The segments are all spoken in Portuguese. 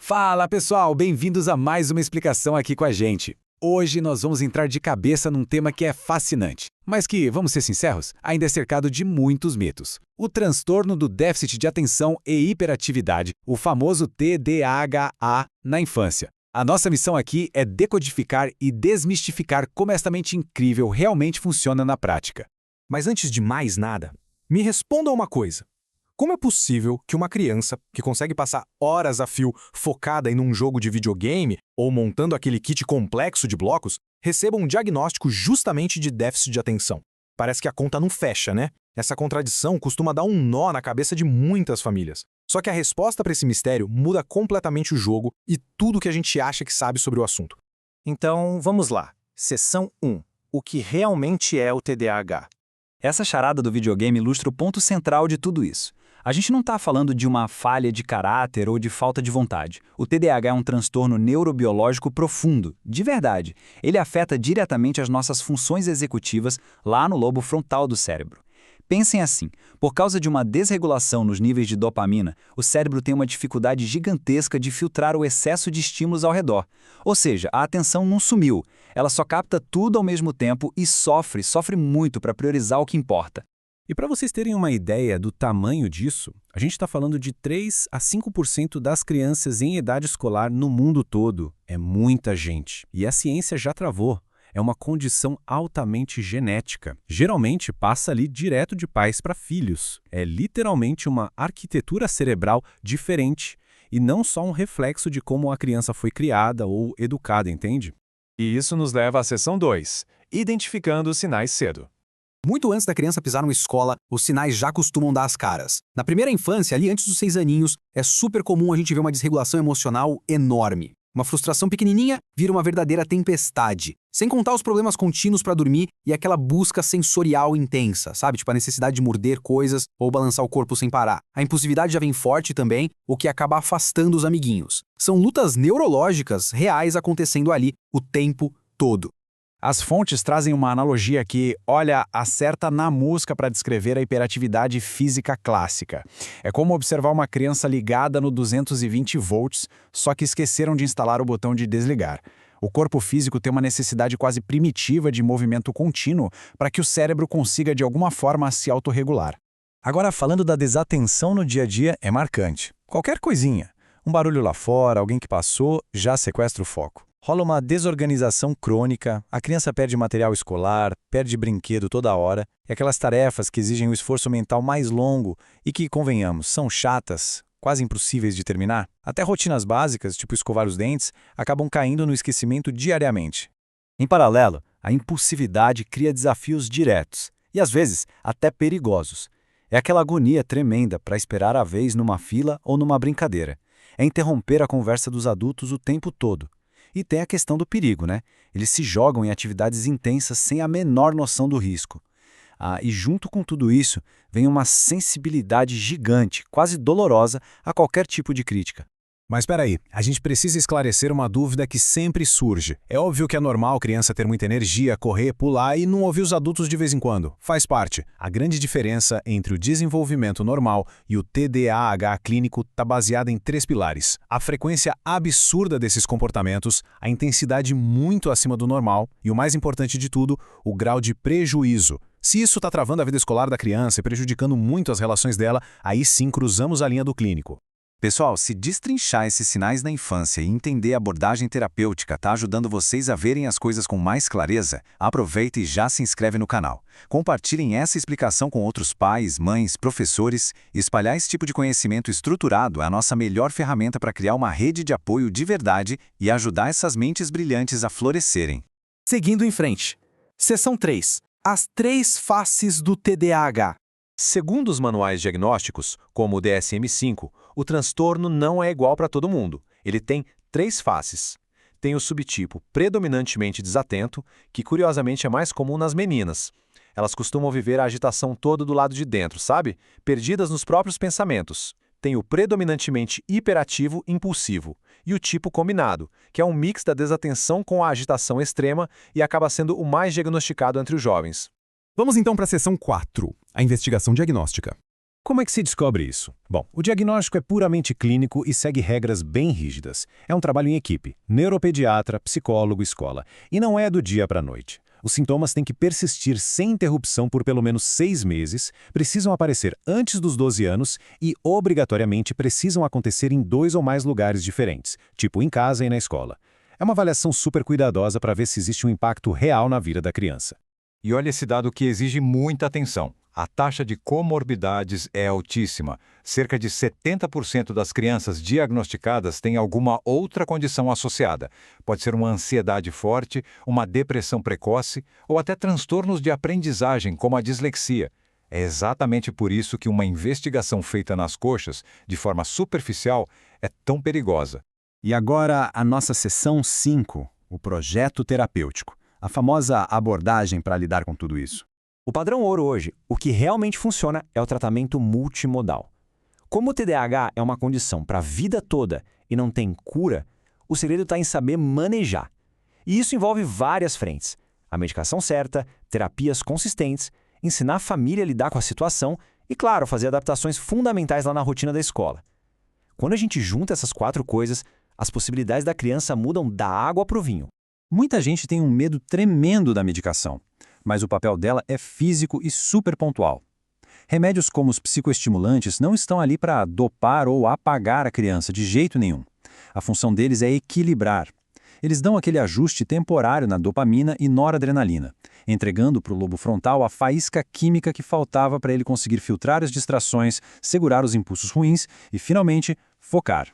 Fala pessoal, bem-vindos a mais uma explicação aqui com a gente. Hoje nós vamos entrar de cabeça num tema que é fascinante, mas que, vamos ser sinceros, ainda é cercado de muitos mitos. O transtorno do déficit de atenção e hiperatividade, o famoso TDAH na infância. A nossa missão aqui é decodificar e desmistificar como esta mente incrível realmente funciona na prática. Mas antes de mais nada, me responda uma coisa. Como é possível que uma criança que consegue passar horas a fio focada em um jogo de videogame ou montando aquele kit complexo de blocos receba um diagnóstico justamente de déficit de atenção? Parece que a conta não fecha, né? Essa contradição costuma dar um nó na cabeça de muitas famílias. Só que a resposta para esse mistério muda completamente o jogo e tudo que a gente acha que sabe sobre o assunto. Então, vamos lá. Seção 1. O que realmente é o TDAH? Essa charada do videogame ilustra o ponto central de tudo isso. A gente não está falando de uma falha de caráter ou de falta de vontade. O TDAH é um transtorno neurobiológico profundo, de verdade. Ele afeta diretamente as nossas funções executivas lá no lobo frontal do cérebro. Pensem assim, por causa de uma desregulação nos níveis de dopamina, o cérebro tem uma dificuldade gigantesca de filtrar o excesso de estímulos ao redor. Ou seja, a atenção não sumiu, ela só capta tudo ao mesmo tempo e sofre muito para priorizar o que importa. E para vocês terem uma ideia do tamanho disso, a gente está falando de 3 a 5% das crianças em idade escolar no mundo todo. É muita gente. E a ciência já travou. É uma condição altamente genética. Geralmente passa ali direto de pais para filhos. É literalmente uma arquitetura cerebral diferente e não só um reflexo de como a criança foi criada ou educada, entende? E isso nos leva à seção 2, identificando os sinais cedo. Muito antes da criança pisar numa escola, os sinais já costumam dar as caras. Na primeira infância, ali antes dos 6 aninhos, é super comum a gente ver uma desregulação emocional enorme. Uma frustração pequenininha vira uma verdadeira tempestade. Sem contar os problemas contínuos para dormir e aquela busca sensorial intensa, sabe? Tipo a necessidade de morder coisas ou balançar o corpo sem parar. A impulsividade já vem forte também, o que acaba afastando os amiguinhos. São lutas neurológicas reais acontecendo ali o tempo todo. As fontes trazem uma analogia que, olha, acerta na mosca para descrever a hiperatividade física clássica. É como observar uma criança ligada no 220 volts, só que esqueceram de instalar o botão de desligar. O corpo físico tem uma necessidade quase primitiva de movimento contínuo para que o cérebro consiga de alguma forma se autorregular. Agora, falando da desatenção no dia a dia, é marcante. Qualquer coisinha, um barulho lá fora, alguém que passou, já sequestra o foco. Rola uma desorganização crônica, a criança perde material escolar, perde brinquedo toda hora, e aquelas tarefas que exigem um esforço mental mais longo e que, convenhamos, são chatas, quase impossíveis de terminar, até rotinas básicas, tipo escovar os dentes, acabam caindo no esquecimento diariamente. Em paralelo, a impulsividade cria desafios diretos, e às vezes até perigosos. É aquela agonia tremenda para esperar a vez numa fila ou numa brincadeira. É interromper a conversa dos adultos o tempo todo. E tem a questão do perigo, né? Eles se jogam em atividades intensas sem a menor noção do risco. E junto com tudo isso, vem uma sensibilidade gigante, quase dolorosa, a qualquer tipo de crítica. Mas espera aí, a gente precisa esclarecer uma dúvida que sempre surge. É óbvio que é normal a criança ter muita energia, correr, pular e não ouvir os adultos de vez em quando. Faz parte. A grande diferença entre o desenvolvimento normal e o TDAH clínico está baseada em 3 pilares. A frequência absurda desses comportamentos, a intensidade muito acima do normal e, o mais importante de tudo, o grau de prejuízo. Se isso está travando a vida escolar da criança e prejudicando muito as relações dela, aí sim cruzamos a linha do clínico. Pessoal, se destrinchar esses sinais na infância e entender a abordagem terapêutica está ajudando vocês a verem as coisas com mais clareza, aproveita e já se inscreve no canal. Compartilhem essa explicação com outros pais, mães, professores. Espalhar esse tipo de conhecimento estruturado é a nossa melhor ferramenta para criar uma rede de apoio de verdade e ajudar essas mentes brilhantes a florescerem. Seguindo em frente. Seção 3. As 3 faces do TDAH. Segundo os manuais diagnósticos, como o DSM-5, o transtorno não é igual para todo mundo. Ele tem 3 faces. Tem o subtipo predominantemente desatento, que curiosamente é mais comum nas meninas. Elas costumam viver a agitação toda do lado de dentro, sabe? Perdidas nos próprios pensamentos. Tem o predominantemente hiperativo impulsivo e o tipo combinado, que é um mix da desatenção com a agitação extrema e acaba sendo o mais diagnosticado entre os jovens. Vamos então para a seção 4, a investigação diagnóstica. Como é que se descobre isso? Bom, o diagnóstico é puramente clínico e segue regras bem rígidas. É um trabalho em equipe, neuropediatra, psicólogo, escola. E não é do dia para a noite. Os sintomas têm que persistir sem interrupção por pelo menos 6 meses, precisam aparecer antes dos 12 anos e, obrigatoriamente, precisam acontecer em 2 ou mais lugares diferentes, tipo em casa e na escola. É uma avaliação super cuidadosa para ver se existe um impacto real na vida da criança. E olha esse dado que exige muita atenção. A taxa de comorbidades é altíssima. Cerca de 70% das crianças diagnosticadas têm alguma outra condição associada. Pode ser uma ansiedade forte, uma depressão precoce ou até transtornos de aprendizagem, como a dislexia. É exatamente por isso que uma investigação feita nas coxas, de forma superficial, é tão perigosa. E agora a nossa seção 5, o projeto terapêutico. A famosa abordagem para lidar com tudo isso. O padrão ouro hoje, o que realmente funciona é o tratamento multimodal. Como o TDAH é uma condição para a vida toda e não tem cura, o segredo está em saber manejar. E isso envolve várias frentes. A medicação certa, terapias consistentes, ensinar a família a lidar com a situação e, claro, fazer adaptações fundamentais lá na rotina da escola. Quando a gente junta essas 4 coisas, as possibilidades da criança mudam da água para o vinho. Muita gente tem um medo tremendo da medicação, mas o papel dela é físico e super pontual. Remédios como os psicoestimulantes não estão ali para dopar ou apagar a criança de jeito nenhum. A função deles é equilibrar. Eles dão aquele ajuste temporário na dopamina e noradrenalina, entregando para o lobo frontal a faísca química que faltava para ele conseguir filtrar as distrações, segurar os impulsos ruins e, finalmente, focar.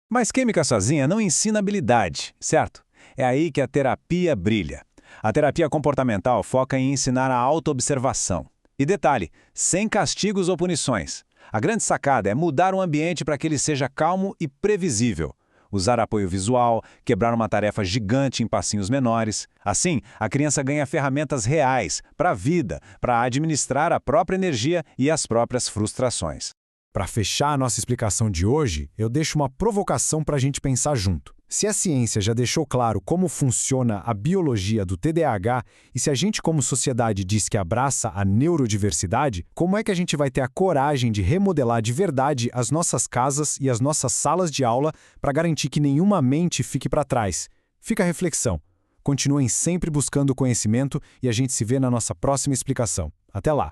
Mas química sozinha não ensina habilidade, certo? É aí que a terapia brilha. A terapia comportamental foca em ensinar a autoobservação. E detalhe, sem castigos ou punições. A grande sacada é mudar o ambiente para que ele seja calmo e previsível. Usar apoio visual, quebrar uma tarefa gigante em passinhos menores. Assim, a criança ganha ferramentas reais para a vida, para administrar a própria energia e as próprias frustrações. Para fechar a nossa explicação de hoje, eu deixo uma provocação para a gente pensar junto. Se a ciência já deixou claro como funciona a biologia do TDAH e se a gente como sociedade diz que abraça a neurodiversidade, como é que a gente vai ter a coragem de remodelar de verdade as nossas casas e as nossas salas de aula para garantir que nenhuma mente fique para trás? Fica a reflexão. Continuem sempre buscando conhecimento e a gente se vê na nossa próxima explicação. Até lá!